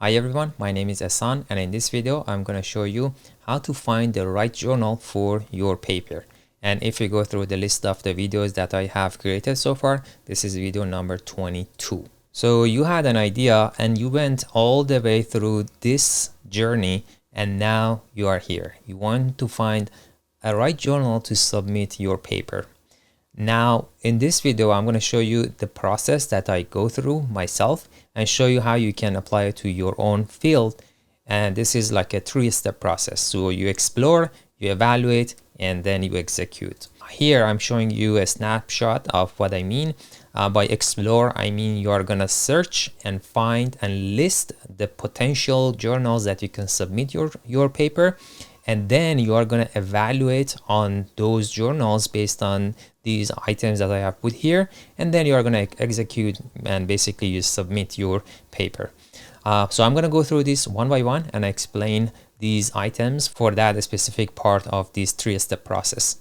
Hi everyone, my name is Ehsan, and in this video I'm going to show you how to find the right journal for your paper. And if you go through the list of the videos that I have created so far, this is video number 22. So you had an idea and you went all the way through this journey and now you are here. You want to find a right journal to submit your paper. Now, in this video, I'm going to show you the process that I go through myself and show you how you can apply it to your own field. And this is like a three-step process. So you explore, you evaluate, and then you execute. Here, I'm showing you a snapshot of what I mean. By explore, I mean you are going to search and find and list the potential journals that you can submit your paper. And then you are going to evaluate on those journals based on these items that I have put here. And then you are going to execute and basically you submit your paper. So I'm going to go through this one by one and explain these items for that specific part of this three-step process.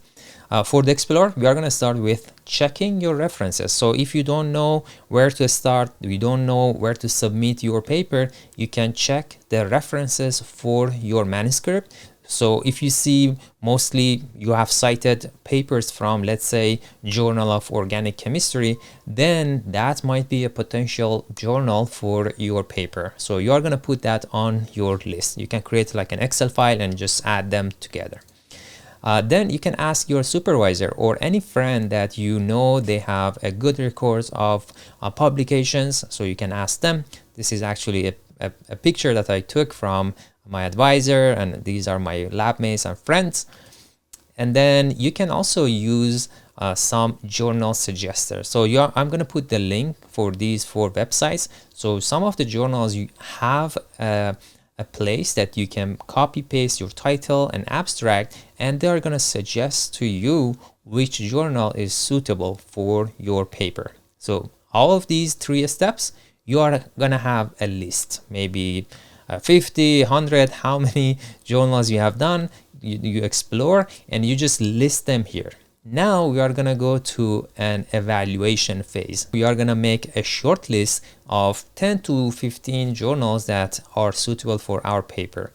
For the Explorer, we are going to start with checking your references. So if you don't know where to start, you don't know where to submit your paper, you can check the references for your manuscript. So if you see mostly you have cited papers from, let's say, Journal of Organic Chemistry, then that might be a potential journal for your paper. So you are going to put that on your list. You can create like an Excel file and just add them together. Then you can ask your supervisor or any friend that you know they have a good records of publications. So you can ask them. This is actually a picture that I took from my advisor, and these are my lab mates and friends. And then you can also use some journal suggesters. So I'm going to put the link for these 4 websites. So some of the journals, you have a place that you can copy paste your title and abstract, and they're going to suggest to you which journal is suitable for your paper. So all of these 3 steps, you are going to have a list, maybe 50, 100, how many journals you have done, you explore, and you just list them here. Now we are going to go to an evaluation phase. We are going to make a short list of 10 to 15 journals that are suitable for our paper.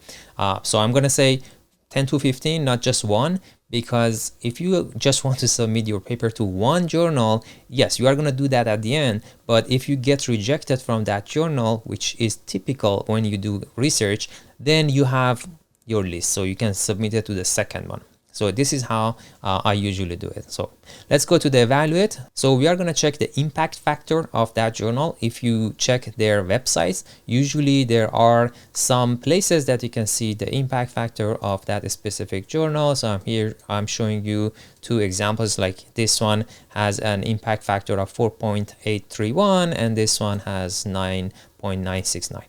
So I'm going to say 10 to 15, not just one, because if you just want to submit your paper to one journal, yes, you are going to do that at the end. But if you get rejected from that journal, which is typical when you do research, then you have your list. So you can submit it to the second one. So this is how I usually do it. So let's go to the evaluate. So we are going to check the impact factor of that journal. If you check their websites, usually there are some places that you can see the impact factor of that specific journal. So I'm showing you 2 examples. Like this one has an impact factor of 4.831 and this one has 9.969.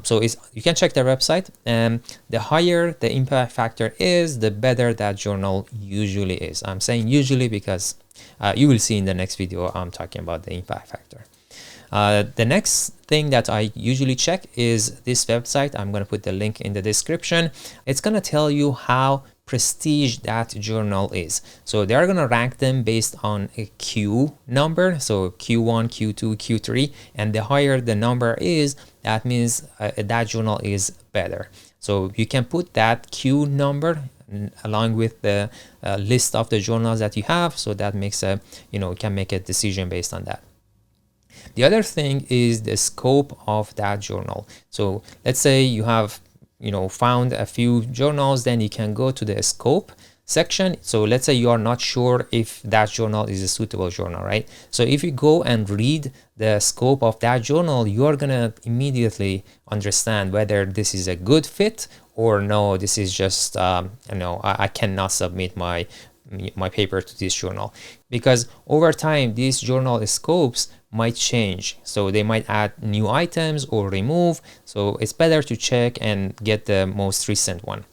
So you can check their website, and the higher the impact factor is, the better that journal usually is. I'm saying usually because you will see in the next video I'm talking about the impact factor. The next thing that I usually check is this website. I'm going to put the link in the description. It's going to tell you how prestige that journal is. So they are going to rank them based on a Q number, so Q1, Q2, Q3, and the higher the number is, that means that journal is better. So you can put that Q number along with the list of the journals that you have, so that makes you can make a decision based on that. The other thing is the scope of that journal. So let's say you have found a few journals, then you can go to the scope section. So let's say you are not sure if that journal is a suitable journal, right? So if you go and read the scope of that journal, you are gonna immediately understand whether this is a good fit or no, this is just I cannot submit my paper to this journal, because over time these journal scopes might change. So they might add new items or remove. So it's better to check and get the most recent one.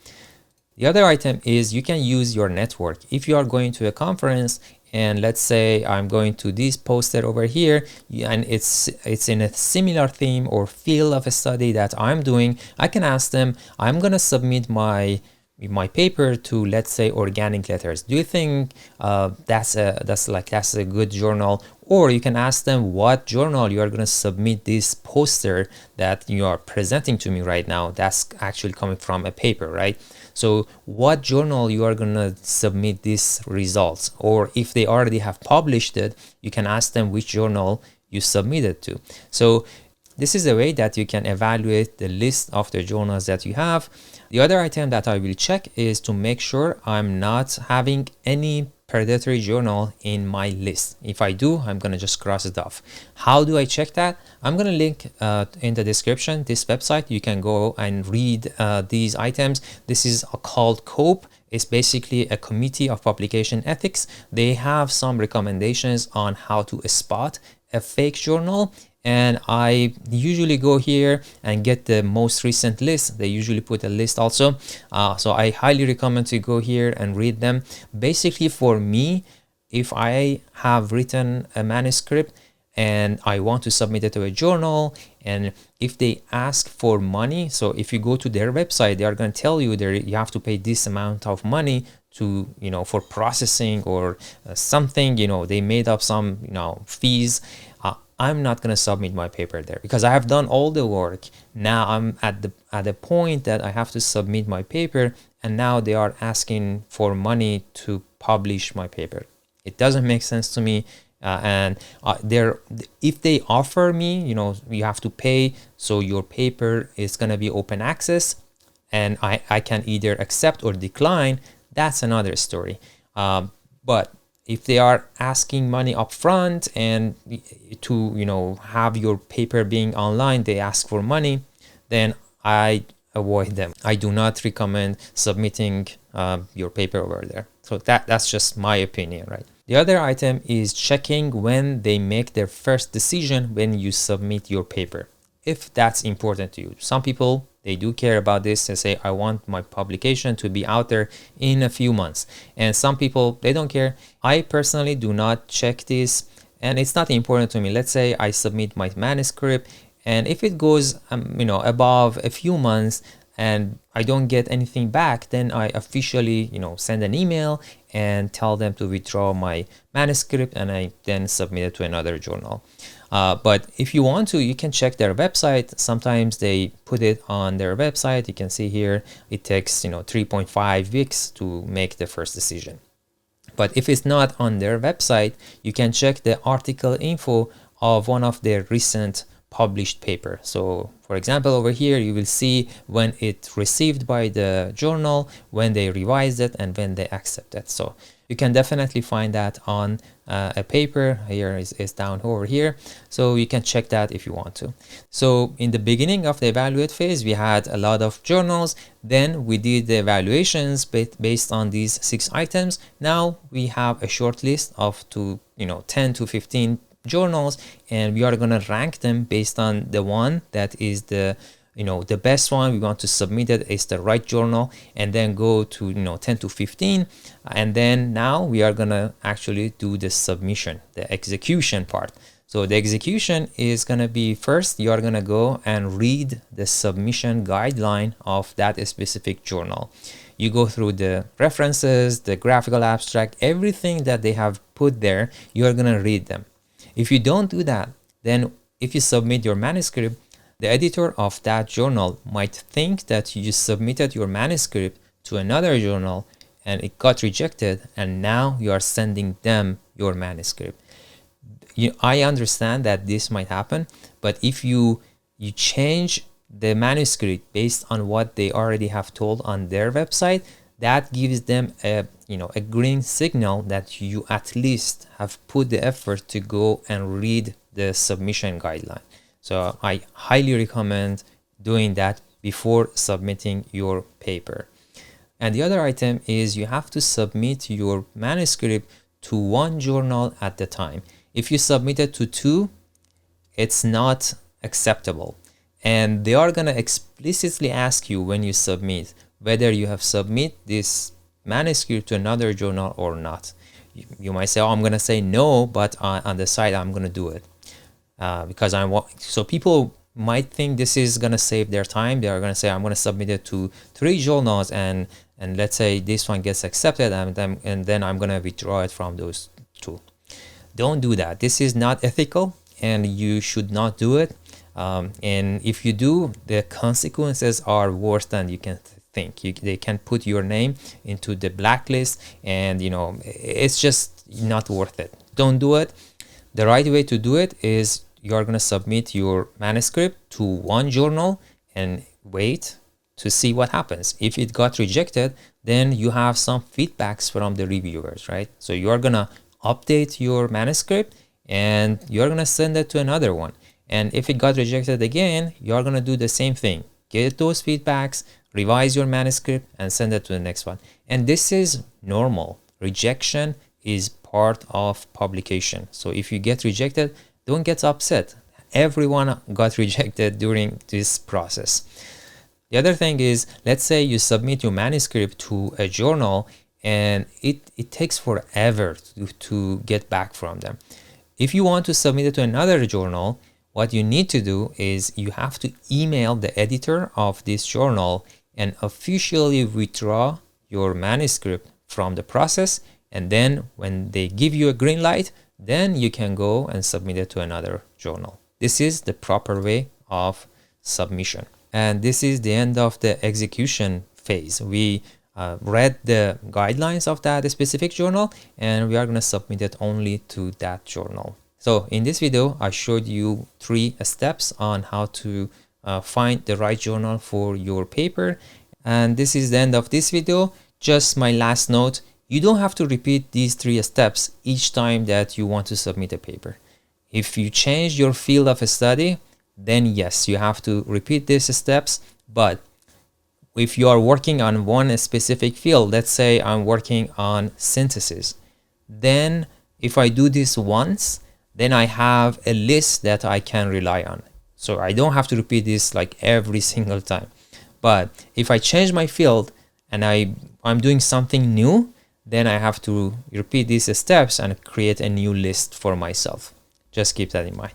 The other item is you can use your network. If you are going to a conference and let's say I'm going to this poster over here and it's in a similar theme or field of a study that I'm doing, I can ask them, I'm going to submit my my paper to, let's say, Organic Letters. Do you think that's a good journal? Or you can ask them what journal you are going to submit this poster that you are presenting to me right now. That's actually coming from a paper, right? So what journal you are going to submit these results? Or if they already have published it, you can ask them which journal you submitted to. So this is a way that you can evaluate the list of the journals that you have. The other item that I will check is to make sure I'm not having any predatory journal in my list. If I do, I'm going to just cross it off. How do I check that? I'm going to link in the description this website. You can go and read these items. This is called COPE. It's basically a committee of publication ethics. They have some recommendations on how to spot a fake journal, and I usually go here and get the most recent list. They usually put a list also, so I highly recommend to go here and read them. Basically, for me, if I have written a manuscript and I want to submit it to a journal, and if they ask for money, so if you go to their website, they are going to tell you that you have to pay this amount of money to, for processing or something, they made up some, fees. I'm not going to submit my paper there because I have done all the work. Now I'm at the point that I have to submit my paper, and now they are asking for money to publish my paper. It doesn't make sense to me. If they offer me, you have to pay, so your paper is going to be open access, and I can either accept or decline. That's another story. But if they are asking money up front and to have your paper being online, they ask for money, then I avoid them. I do not recommend submitting your paper over there. So that's just my opinion, right? The other item is checking when they make their first decision when you submit your paper, if that's important to you. Some people, they do care about this. They say, I want my publication to be out there in a few months. And some people, they don't care. I personally do not check this, and it's not important to me. Let's say I submit my manuscript, and if it goes above a few months and I don't get anything back, then I officially send an email and tell them to withdraw my manuscript, and I then submit it to another journal. But if you want to, you can check their website. Sometimes they put it on their website. You can see here it takes 3.5 weeks to make the first decision. But if it's not on their website, you can check the article info of one of their recent published paper. So for example, over here you will see when it's received by the journal, when they revised it, and when they accept it. So you can definitely find that on a paper. Here is down over here, so you can check that if you want to. So in the beginning of the evaluate phase, we had a lot of journals. Then we did the evaluations based on these 6 items. Now we have a short list of 10 to 15 journals, and we are going to rank them based on the one that is the best one. We want to submit it as the right journal, and then go to 10 to 15, and then now we are going to actually do the submission, the execution part. So the execution is going to be, first you are going to go and read the submission guideline of that specific journal. You go through the references, the graphical abstract, everything that they have put there, you are going to read them. If you don't do that, then if you submit your manuscript, the editor of that journal might think that you submitted your manuscript to another journal and it got rejected, and now you are sending them your manuscript. I understand that this might happen, but if you change the manuscript based on what they already have told on their website, that gives them a green signal that you at least have put the effort to go and read the submission guideline. So I highly recommend doing that before submitting your paper. And the other item is you have to submit your manuscript to 1 journal at the time. If you submit it to 2, it's not acceptable. And they are going to explicitly ask you when you submit whether you have submit this manuscript to another journal or not. You might say, oh, I'm going to say no, but on the side, I'm going to do it. Because so people might think this is going to save their time. They are going to say, I'm going to submit it to 3 journals, and and let's say this one gets accepted, and then I'm gonna withdraw it from those two. Don't do that. This is not ethical, and you should not do it. And if you do, the consequences are worse than you can think. They can put your name into the blacklist, and it's just not worth it. Don't do it. The right way to do it is you're going to submit your manuscript to one journal and wait to see what happens. If it got rejected, then you have some feedbacks from the reviewers, right? So you're going to update your manuscript and you're going to send it to another one. And if it got rejected again, you're going to do the same thing. Get those feedbacks, revise your manuscript, and send it to the next one. And this is normal. Rejection is part of publication. So if you get rejected, don't get upset. Everyone got rejected during this process. The other thing is, let's say you submit your manuscript to a journal and it takes forever to get back from them. If you want to submit it to another journal, what you need to do is you have to email the editor of this journal and officially withdraw your manuscript from the process. And then when they give you a green light, then you can go and submit it to another journal. This is the proper way of submission. And this is the end of the execution phase. We read the guidelines of that specific journal, and we are going to submit it only to that journal. So in this video, I showed you 3 steps on how to find the right journal for your paper. And this is the end of this video. Just my last note, you don't have to repeat these 3 steps each time that you want to submit a paper. If you change your field of study, then yes, you have to repeat these steps. But if you are working on one specific field, let's say I'm working on synthesis, then if I do this once, then I have a list that I can rely on. So I don't have to repeat this like every single time. But if I change my field and I'm doing something new, then I have to repeat these steps and create a new list for myself. Just keep that in mind.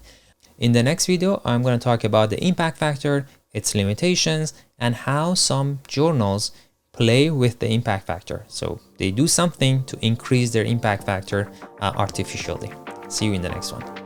In the next video, I'm going to talk about the impact factor, its limitations, and how some journals play with the impact factor. So they do something to increase their impact factor artificially. See you in the next one.